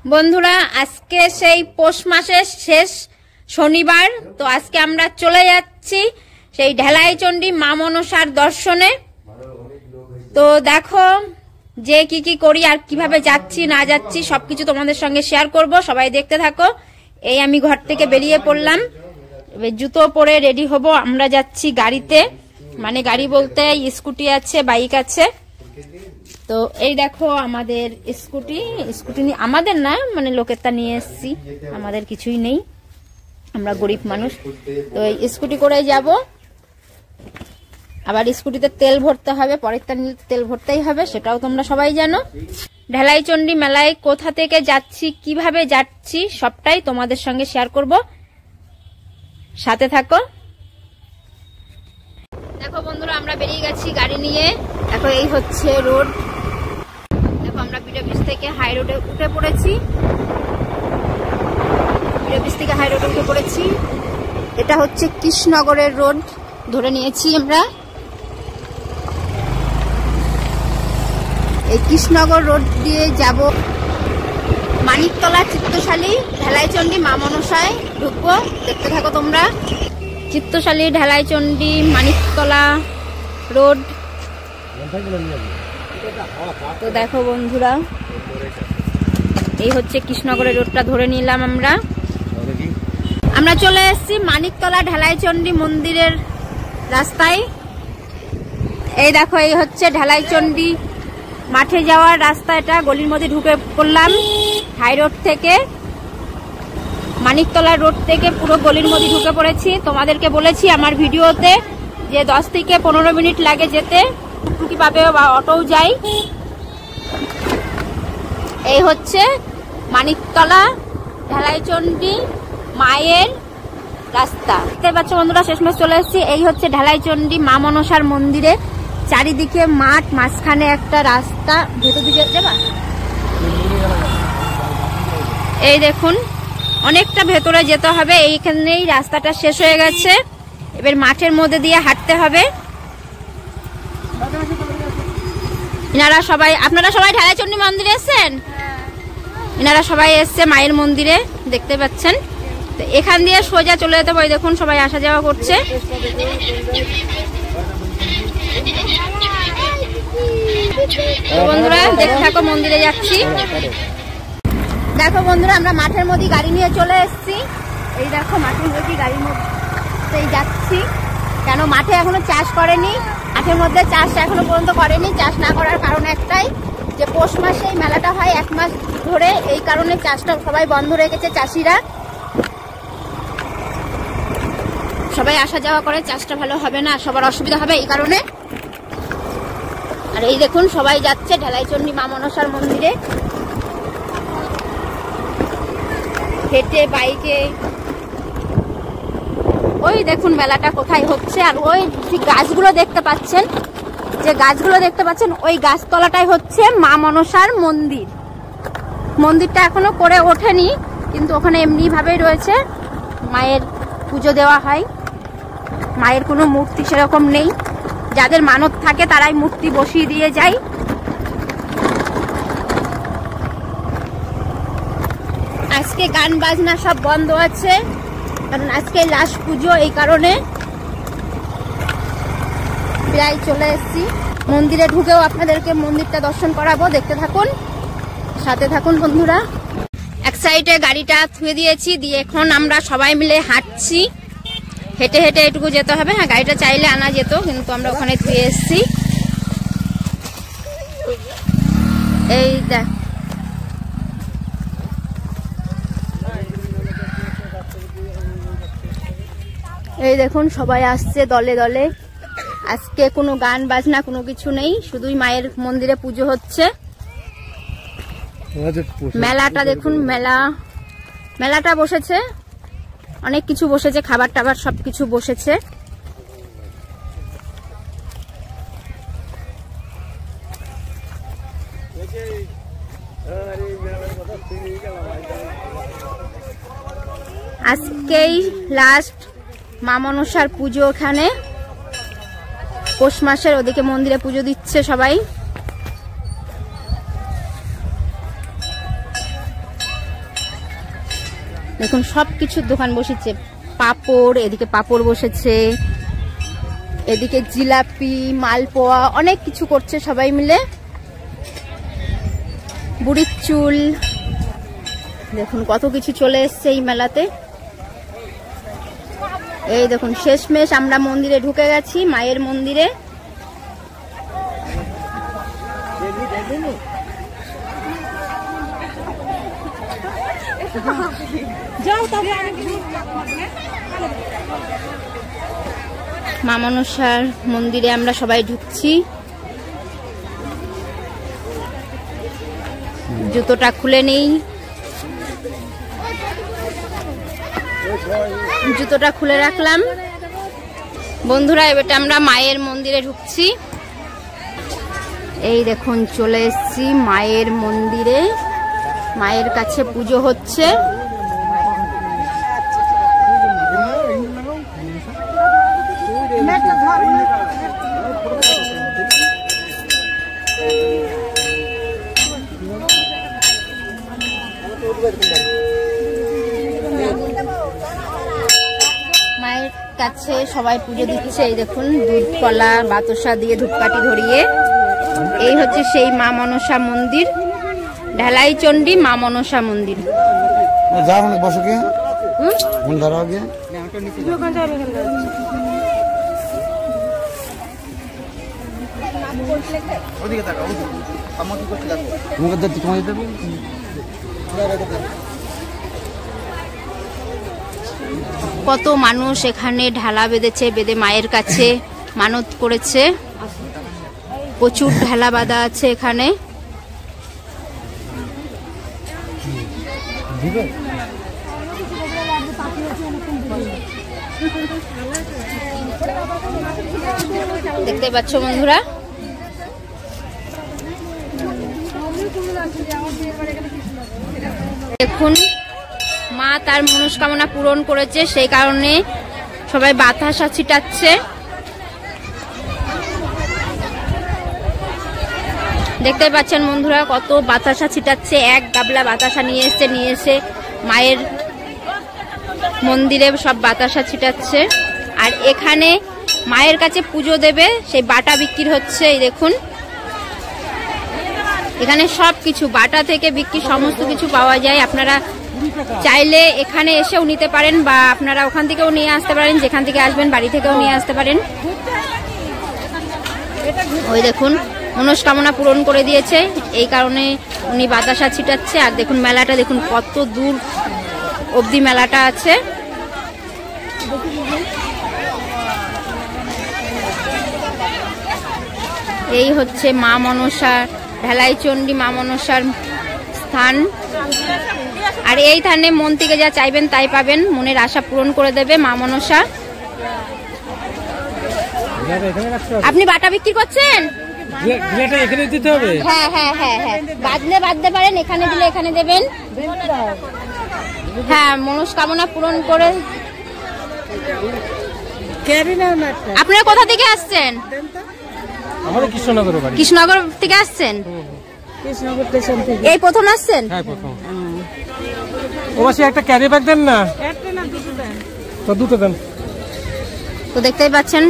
বন্ধুরা আজকে সেই পৌষ মাসের শেষ শনিবার, তো আজকে আমরা চলে যাচ্ছি সেই ঢেলাইচণ্ডী মা মনসার দর্শনে। তো দেখো যে কি করি আর কিভাবে যাচ্ছি না যাচ্ছি সবকিছু তোমাদের সঙ্গে শেয়ার করব, সবাই দেখতে থাকো। এই আমি ঘর থেকে বেরিয়ে পড়লাম, এবার জুতো পরে রেডি হব। আমরা যাচ্ছি গাড়িতে, মানে গাড়ি বলতে স্কুটি আছে, বাইক আছে। তো এই দেখো আমাদের স্কুটি আমাদের না, মানে লোকেরটা নিয়ে এসেছি, আমাদের কিছুই নেই, আমরা গরিব মানুষ। তো এই স্কুটি করে যাব, আবার স্কুটিতে তেল ভরতে হবে, পরের তেল ভরতেই হবে, সেটাও তোমরা সবাই জানো। ঢেলাইচণ্ডী মেলায় কোথা থেকে যাচ্ছি, কিভাবে যাচ্ছি সবটাই তোমাদের সঙ্গে শেয়ার করব, সাথে থাকো। দেখো বন্ধুরা আমরা বেরিয়ে গেছি গাড়ি নিয়ে। দেখো এই হচ্ছে রোড, দেখো আমরা পিঠাব্রিজ থেকে হাই রোডে উঠে পড়েছি, এটা হচ্ছে কৃষ্ণনগরের রোড ধরে নিয়েছি আমরা। এই কৃষ্ণনগর রোড দিয়ে যাব মানিকতলা চিত্তশালী ঢেলাইচণ্ডী মা মনসায় ঢুকবো, দেখতে থাকো তোমরা। চিত্তশালী ঢেলাইচণ্ডী মানিকতলা রোড। তো দেখো বন্ধুরা এই হচ্ছে কৃষ্ণনগরের রোডটা ধরে নিলাম আমরা চলে এসেছি মানিকতলা ঢেলাইচণ্ডী মন্দিরের রাস্তায়। এই দেখো এই হচ্ছে ঢেলাইচণ্ডী মাঠে যাওয়ার রাস্তা, এটা গলির মধ্যে ঢুকে পড়লাম হাই রোড থেকে, মানিকতলা রোড থেকে পুরো গলির মধ্যে ঢুকে পড়েছি। তোমাদেরকে বলেছি আমার ভিডিওতে যে 10 থেকে 15 মিনিট লাগে যেতে, টুকি পাবে বা অটোও যায়। এই হচ্ছে মানিকতলা ঢেলাইচণ্ডী মায়ের রাস্তা, দেখতে পাচ্ছ বন্ধুরা। শেষমেশ চলে এসেছি, এই হচ্ছে ঢেলাইচণ্ডী মা মনসার মন্দিরে, চারিদিকে মাঠ, মাঝখানে একটা রাস্তা, ভেতর দিকে যাবা। এই দেখুন অনেকটা ভেতরে যেতে হবে, এইখানেই রাস্তাটা শেষ হয়ে গেছে, এবার মাঠের মধ্যে দিয়ে হাঁটতে হবে। আপনারা সবাই ঢেলাইচণ্ডী মন্দিরে এসেছেন? এনারা সবাই এসছে মায়ের মন্দিরে, দেখতে পাচ্ছেন। তো এখান দিয়ে সোজা চলে যেতে হবে, দেখুন সবাই আসা যাওয়া করছে। বন্ধুরা দেখতে থাকো, মন্দিরে যাচ্ছি। দেখো বন্ধুরা আমরা মাঠের মধ্যে গাড়ি নিয়ে চলে এসেছি, এই দেখো মাঠের মধ্যে গাড়ির মধ্যে যাচ্ছি। কেন মাঠে এখনো চাষ করেনি, মাঠের মধ্যে চাষ এখনো পর্যন্ত করেনি। চাষ না করার কারণ একটাই, যে পৌষ মাসে এই মেলাটা হয় 1 মাস ধরে, এই কারণে চাষটা সবাই বন্ধ রেখেছে চাষিরা, সবাই আসা যাওয়া করে, চাষটা ভালো হবে না, সবার অসুবিধা হবে এই কারণে। আর এই দেখুন সবাই যাচ্ছে ঢেলাইচণ্ডী মা মনসার মন্দিরে, হেঁটে বাইকে। ওই দেখুন মেলাটা কোথায় হচ্ছে, আর ওই গাছগুলো দেখতে পাচ্ছেন, ওই গাছতলাটাই হচ্ছে মা মনসার মন্দির। মন্দিরটা এখনো করে ওঠেনি, কিন্তু ওখানে এমনি ভাবেই রয়েছে, মায়ের পুজো দেওয়া হয়। মায়ের কোনো মূর্তি সেরকম নেই, যাদের মানত থাকে তারাই মূর্তি বসিয়ে দিয়ে যায়। আজকে গান বাজনা সব বন্ধ আছে, কারণ আজকে লাস্ট পুজো, এই কারণে। প্রায় চলে এসেছি মন্দিরে, ঢুকেও আপনাদেরকে মন্দিরটা দর্শন করাবো, দেখতে থাকুন, সাথে থাকুন বন্ধুরা। এক সাইডে গাড়িটা থুয়ে দিয়েছি, দিয়ে এখন আমরা সবাই মিলে হাঁটছি, হেঁটে হেঁটে এটুকু যেতে হবে। হ্যাঁ গাড়িটা চাইলে আনা যেত, কিন্তু আমরা ওখানে থুয়ে এসেছি। এই দেখ এই দেখুন সবাই আসছে দলে দলে, আজকে কোনো গান বাজনা কোনো কিছু নেই, শুধুই মায়ের মন্দিরে পুজো হচ্ছে। মেলাটা দেখুন, মেলাটা বসেছে, অনেক কিছু বসেছে, খাবার টাবার সবকিছু বসেছে। আজকেই লাস্ট মা মনসার পুজো, ওখানে পৌষ মাসের, ওদিকে মন্দিরে পুজো দিচ্ছে সবাই। দেখুন সবকিছুর দোকান বসেছে, পাপড়, এদিকে পাপড় বসেছে, এদিকে জিলাপি, মালপোয়া, অনেক কিছু করছে সবাই মিলে। বুড়ির চুল, দেখুন কত কিছু চলে এসছে এই মেলাতে। এই দেখুন শেষমেশ আমরা মন্দিরে ঢুকে গেছি, মায়ের মন্দিরে। মা মনসার মন্দিরে আমরা সবাই ঢুকছি। জুতোটা খুলে নেই, জুতোটা খুলে রাখলাম। বন্ধুরা এবার আমরা মায়ের মন্দিরে ঢুকছি। এই দেখুন চলে এসেছি মায়ের মন্দিরে, মায়ের কাছে পুজো হচ্ছে। মায়ের কাছে সবাই পুজো দিচ্ছে। এই দেখুন দুধ কলা বাতাসা দিয়ে ধূপকাঠি ধরিয়ে। এই হচ্ছে সেই মা মনসা মন্দির, ঢালাই চণ্ডী মা মনসা মন্দির। কত মানুষ এখানে ঢালা বেঁধেছে, বেঁধে মায়ের কাছে মানত করেছে। প্রচুর ঢালা বাঁধা আছে এখানে। দেখতে পাচ্ছ বন্ধুরা, দেখুন মা তার মনস্কামনা পূরণ করেছে, সেই কারণে সবাই বাতাসা ছিটাচ্ছে। দেখতে পাচ্ছেন বন্ধুরা কত বাতাসা ছিটাচ্ছে। এক গাবলা বাতাসা নিয়ে এসে মায়ের মন্দিরে সব বাতাসা ছিটাচ্ছে। আর এখানে মায়ের কাছে পুজো দেবে সেই বাটা বিক্রি হচ্ছে। এই দেখুন এখানে সব কিছু বাটা থেকে বিক্রি সমস্ত কিছু পাওয়া যায়। আপনারা চাইলে এখানে এসেও নিতে পারেন, বা আপনারা ওখান থেকেও নিয়ে আসতে পারেন, যেখান থেকে আসবেন বাড়ি থেকেও নিয়ে আসতে পারেন। ওই দেখুন মনস্কামনা পূরণ করে দিয়েছে, এই কারণে উনি বাতাসা ছিটাচ্ছে। আর দেখুন মেলাটা দেখুন কত দূর অবধি মেলাটা আছে। এই হচ্ছে মা মনসা, ঢালাই চণ্ডী মা মনসার স্থান। আর এই স্থানে মন থেকে যা চাইবেন তাই পাবেন, মনের আশা পূরণ করে দেবে মা মনসা। আপনি বাটা বিক্রি করছেন? হ্যাঁ হ্যাঁ হ্যাঁ হ্যাঁ, বাঁধতে পারেন, এখানে দিলে এখানে দেবেন। হ্যাঁ মনস্কামনা পূরণ করে। আপনারা কোথা থেকে আসছেন? কৃষ্ণনগর থেকে আসছেন? এই প্রথম আসছেন? একটা ক্যারি ব্যাগ দেন না, দুটো দেন। তো দেখতেই পাচ্ছেন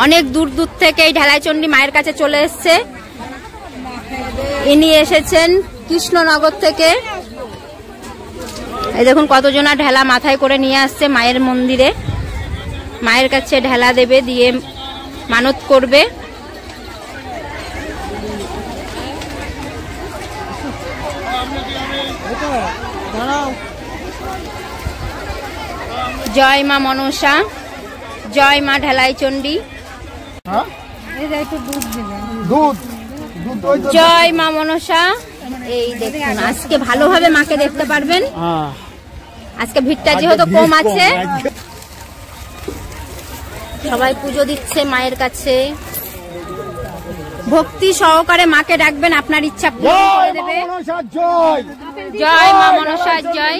অনেক দূর দূর থেকে এই ঢালাই চণ্ডী মায়ের কাছে চলে এসছে। ইনি এসেছেন কৃষ্ণনগর থেকে। এই দেখুন কতজনা ঢেলা মাথায় করে নিয়ে আসছে মায়ের মন্দিরে, মায়ের কাছে ঢেলা দেবে, দিয়ে মানত করবে। জয় মা মনসা, জয় মা ঢালাই চণ্ডী, জয় মা মনসা। এই দেখুন আজকে ভালোভাবে মাকে দেখতে পারবেন, আজকে ভিড়টা যেহেতু কম আছে। সবাই পুজো দিচ্ছে মায়ের কাছে, ভক্তি সহকারে মাকে ডাকবেন, আপনার ইচ্ছা পূরণ করে দেবে। জয় মা মনসা, জয়।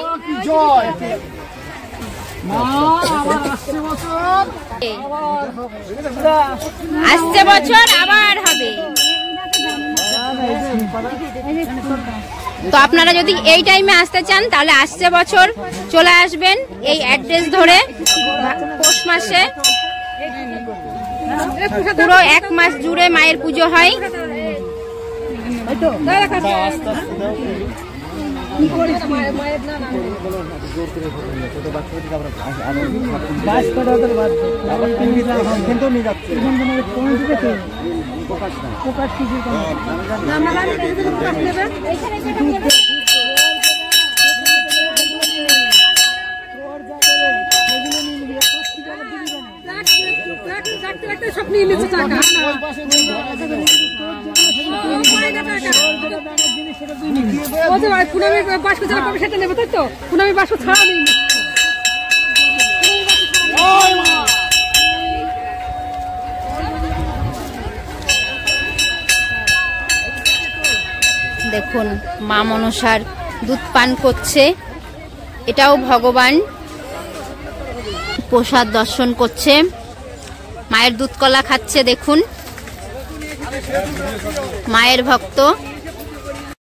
আসছে বছর আবার হবে। তো আপনারা যদি এই টাইমে আসতে চান তাহলে আসছে বছর চলে আসবেন এই অ্যাড্রেস ধরে। পৌষ মাসে পুরো 1 মাস জুড়ে মায়ের পুজো হয়। দেখুন মা মনসার দুধ পান করছে, এটাও ভগবান। প্রসাদ দর্শন করছে, মায়ের দুধ কলা খাচ্ছে। দেখুন মায়ের ভক্ত।